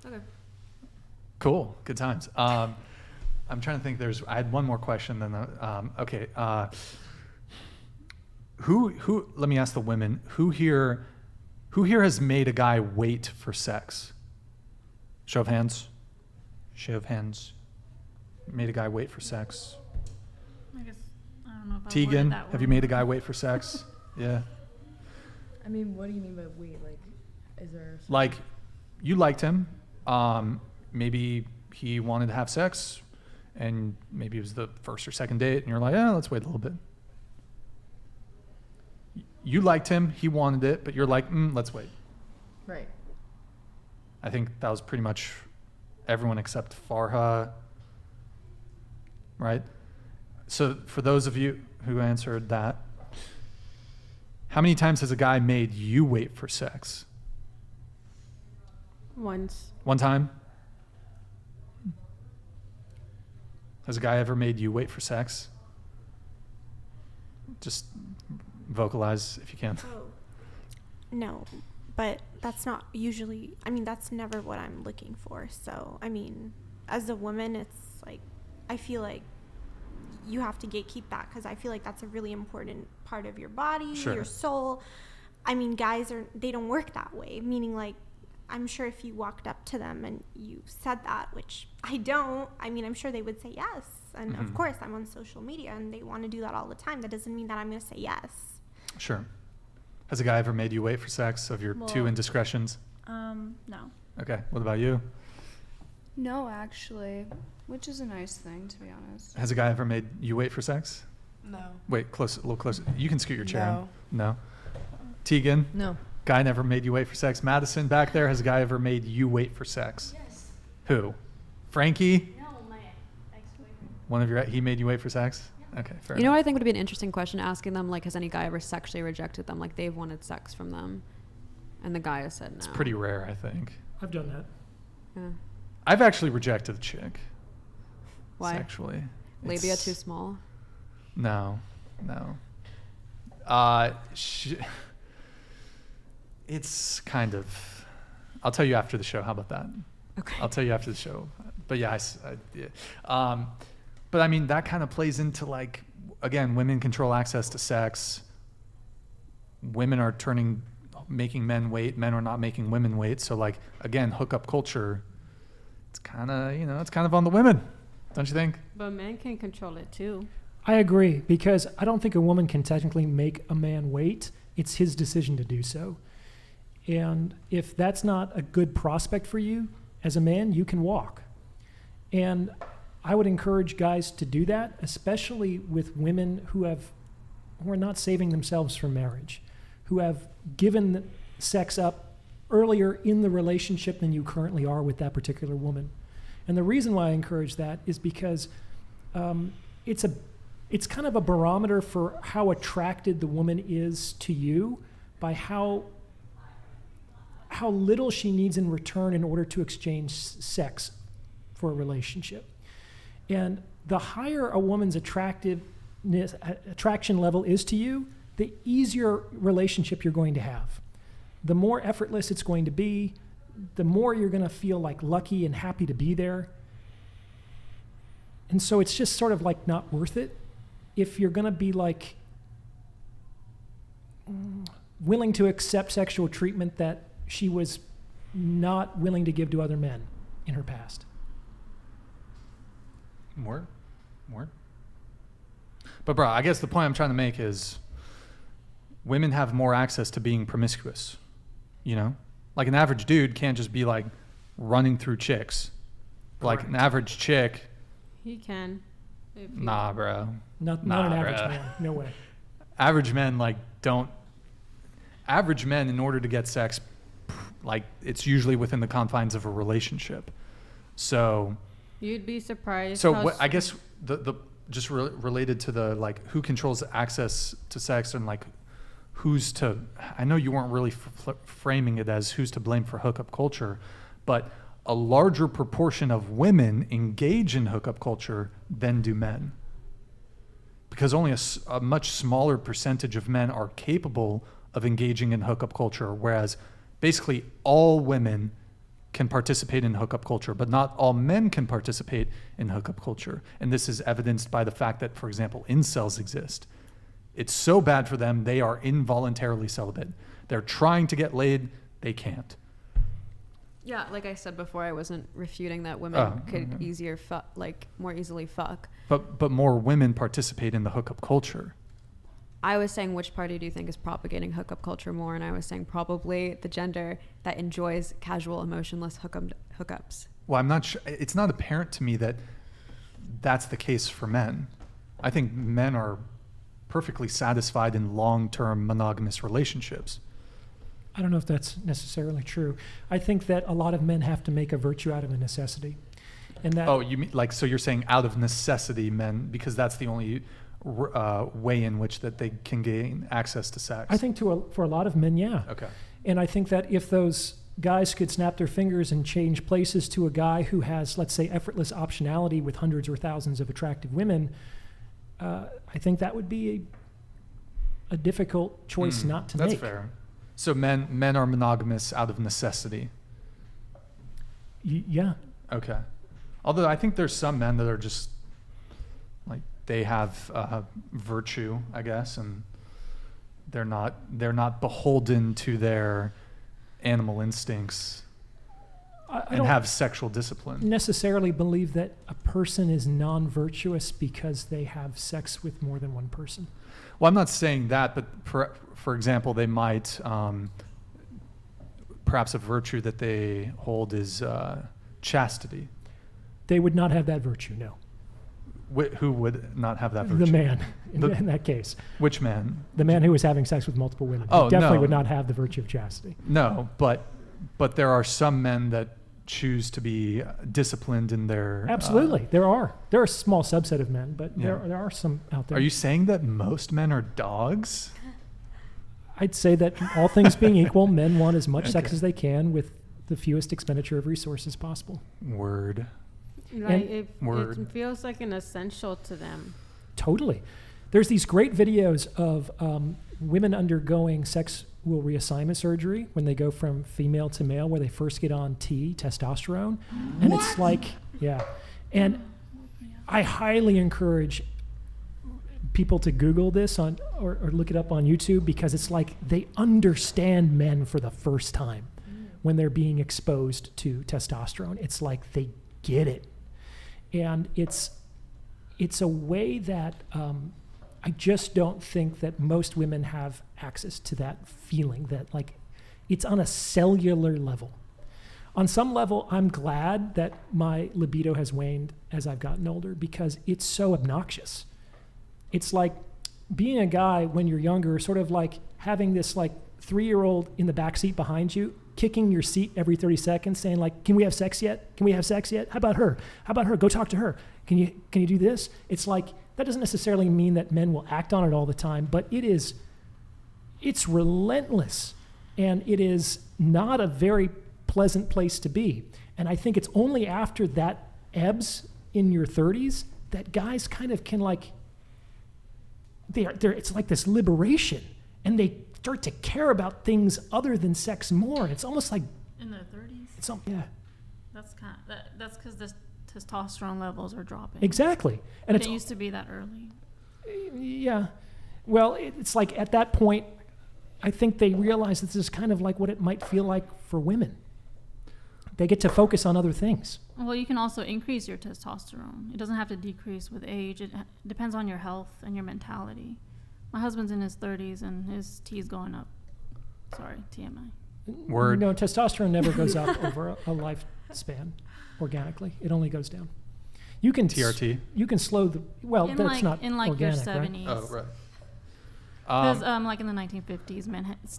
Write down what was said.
Okay. Cool. Good times. I'm trying to think. I had one more question. Then, okay. Who? Let me ask the women. Who here has made a guy wait for sex? Show of hands. Show of hands. Made a guy wait for sex. I guess I don't know if I Tegan, that have you made a guy wait for sex? Yeah. I mean, what do you mean by wait? Like, is there Like, you liked him. Maybe he wanted to have sex, and maybe it was the first or second date, and you're like, let's wait a little bit. You liked him, he wanted it, but you're like, let's wait. right? I think that was pretty much everyone except Farha, right? So for those of you who answered that, how many times has a guy made you wait for sex? Once. One time? Has a guy ever made you wait for sex? Just vocalize if you can. Oh. No, but that's not usually, I mean, that's never what I'm looking for. So, I mean, as a woman, it's like, I feel like you have to gatekeep that because I feel like that's a really important part of your body, Sure. your soul. I mean, guys they don't work that way, meaning like, I'm sure if you walked up to them and you said that, which I don't, I mean, I'm sure they would say yes. And of course, I'm on social media and they want to do that all the time. That doesn't mean that I'm going to say yes. Sure. Has a guy ever made you wait for sex of your two indiscretions? No. Okay. What about you? No, actually, which is a nice thing, to be honest. Has a guy ever made you wait for sex? No. Wait, a little closer. You can scoot your chair No. in. No. Tegan? No. Guy never made you wait for sex. Madison back there, has a guy ever made you wait for sex? Yes. Who? Frankie? No, my ex-boyfriend. One of he made you wait for sex? Okay, fair You know enough. what I think would be an interesting question, asking them, like, has any guy ever sexually rejected them? Like, they've wanted sex from them, and the guy has said no. It's pretty rare, I think. I've done that. Yeah. I've actually rejected a chick. Why? Sexually. Labia It's- too small? No. It's kind of, I'll tell you after the show. How about that? Okay. I'll tell you after the show. But yeah, yeah. But I mean, that kind of plays into, like, again, women control access to sex. Women are making men wait. Men are not making women wait. So, like, again, hookup culture, it's kind of, it's kind of on the women. Don't you think? But men can control it too. I agree, because I don't think a woman can technically make a man wait. It's his decision to do so. And if that's not a good prospect for you, as a man, you can walk. And I would encourage guys to do that, especially with women who are not saving themselves for marriage, who have given sex up earlier in the relationship than you currently are with that particular woman. And the reason why I encourage that is because it's kind of a barometer for how attracted the woman is to you by how little she needs in return in order to exchange sex for a relationship. And the higher a woman's attraction level is to you, the easier relationship you're going to have. The more effortless it's going to be, the more you're going to feel like lucky and happy to be there. And so it's just sort of like not worth it if you're going to be like willing to accept sexual treatment that she was not willing to give to other men in her past. More. But bro, I guess the point I'm trying to make is women have more access to being promiscuous, Like an average dude can't just be like running through chicks. Like an average chick. He can. Nah, bro. Not an average man. No way. Average men average men, in order to get sex, like, it's usually within the confines of a relationship. So You'd be surprised. So I guess the just related to the, like, who controls access to sex and, like, I know you weren't really framing it as who's to blame for hookup culture, but a larger proportion of women engage in hookup culture than do men. Because only a much smaller percentage of men are capable of engaging in hookup culture, whereas basically all women can participate in hookup culture, but not all men can participate in hookup culture. And this is evidenced by the fact that, for example, incels exist. It's so bad for them, they are involuntarily celibate. They're trying to get laid, they can't. Yeah, like I said before, I wasn't refuting that women could okay. more easily fuck. But more women participate in the hookup culture. I was saying, which party do you think is propagating hookup culture more? And I was saying probably the gender that enjoys casual, emotionless hookups. Well, I'm not sure. It's not apparent to me that that's the case for men. I think men are perfectly satisfied in long-term monogamous relationships. I don't know if that's necessarily true. I think that a lot of men have to make a virtue out of a necessity. And that Oh, you mean so you're saying out of necessity, men, because that's the only way in which that they can gain access to sex. I think for a lot of men, yeah. Okay. And I think that if those guys could snap their fingers and change places to a guy who has, let's say, effortless optionality with hundreds or thousands of attractive women, I think that would be a difficult choice not to That's make. fair. So men are monogamous out of necessity. Yeah. Okay. Although I think there's some men that are just like they have virtue, I guess, and they're not beholden to their animal instincts I and don't have sexual discipline. necessarily believe that a person is non-virtuous because they have sex with more than one person. Well, I'm not saying that, but for example, they might perhaps a virtue that they hold is chastity. They would not have that virtue, no. Who would not have that virtue? The man, in The- that case. Which man? The man who was having sex with multiple women. Oh, He definitely no. would not have the virtue of chastity. No, but there are some men that choose to be disciplined in their. Absolutely. There are a small subset of men, but Yeah. there are some out there. Are you saying that most men are dogs? I'd say that all things being equal, men want as much sex Okay. as they can with the fewest expenditure of resources possible. Word. Like Word. it feels like an essential to them. Totally. There's these great videos of women undergoing sexual reassignment surgery when they go from female to male, where they first get on testosterone. And it's like, yeah. And I highly encourage people to Google this or look it up on YouTube, because it's like they understand men for the first time when they're being exposed to testosterone. It's like they get it. And it's a way that I just don't think that most women have access to that feeling, that like it's on a cellular level. On some level, I'm glad that my libido has waned as I've gotten older, because it's so obnoxious. It's like being a guy when you're younger, sort of like having this like 3-year-old in the back seat behind you, kicking your seat every 30 seconds, saying like, "Can we have sex yet? Can we have sex yet? How about her? How about her? Go talk to her. Can you do this?" It's like, that doesn't necessarily mean that men will act on it all the time, but it's relentless, and it is not a very pleasant place to be. And I think it's only after that ebbs in your 30s that guys kind of can like, it's like this liberation, and they start to care about things other than sex more. It's almost like In their 30s? yeah, That's because the testosterone levels are dropping. exactly. And It it's used to be that early. yeah, well, it's like at that point, I think they realize that this is kind of like what it might feel like for women. They get to focus on other things. Well, you can also increase your testosterone. It doesn't have to decrease with age. It depends on your health and your mentality. My husband's in his 30s and his T's going up. Sorry, TMI. Word. No, testosterone never goes up over a lifespan organically. It only goes down. You can TRT. You can slow the that's in not in like organic, your 70s. Oh, right. Because like in the 1950s, men